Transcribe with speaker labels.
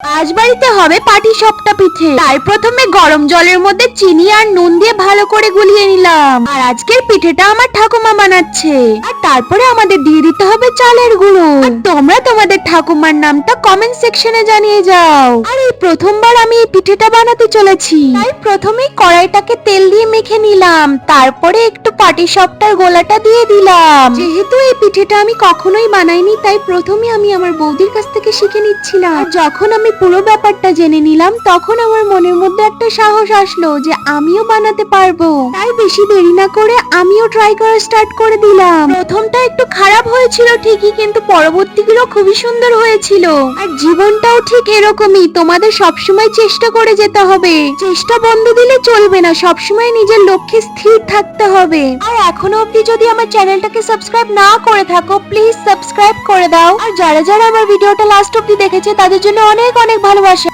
Speaker 1: আজ বাড়িতে হবে পাটিসাপটা পিঠে। তাই প্রথমে গরম জলের মধ্যে চিনি আর নুন দিয়ে ভালো করে গুলিয়ে নিলাম। আর আজকের পিঠেটা আমার ঠাকুমা বানাচ্ছে। আর তারপরে আমাদের দিয়ে দিতে হবে চালের গুঁড়ো। আর তোমরা তোমাদের ঠাকুমার নামটা কমেন্ট সেকশনে জানিয়ে যাও। আর এই প্রথমবার আমি এই পিঠেটা বানাতে চলেছি, তাই প্রথমেই কড়াইটাকে তেল দিয়ে মেখে নিলাম। তারপরে একটু পাটিসাপটার গোলাটা দিয়ে দিলাম। যেহেতু এই পিঠেটা আমি কখনোই বানাইনি, তাই প্রথমে আমি আমার বৌদির কাছ থেকে শিখে নিচ্ছিলাম। আর যখন আমি পুরো ব্যাপারটা জেনে নিলাম, তখন আমার মনের মধ্যে একটা সাহস আসলো যে আমিও বানাতে পারবো। তাই বেশি দেরি না করে আমিও ট্রাই করা স্টার্ট করে দিলাম। প্রথমটা একটু খারাপ হয়েছিল ঠিকই, কিন্তু পরবর্তীগুলো খুবই সুন্দর হয়েছিল। আর জীবনটাও ঠিক এরকমই, তোমাদের সবসময় চেষ্টা করে যেতে হবে। চেষ্টা বন্ধ দিলে চলবে না, সবসময় নিজের লক্ষ্যে স্থির থাকতে হবে। আর এখনো অবধি যদি আমার চ্যানেলটাকে সাবস্ক্রাইব না করে থাকো, প্লিজ সাবস্ক্রাইব করে দাও। আর যারা যারা আমার ভিডিওটা লাস্ট অবধি দেখেছে তাদের জন্য অনেক অনেক ভালোবাসা।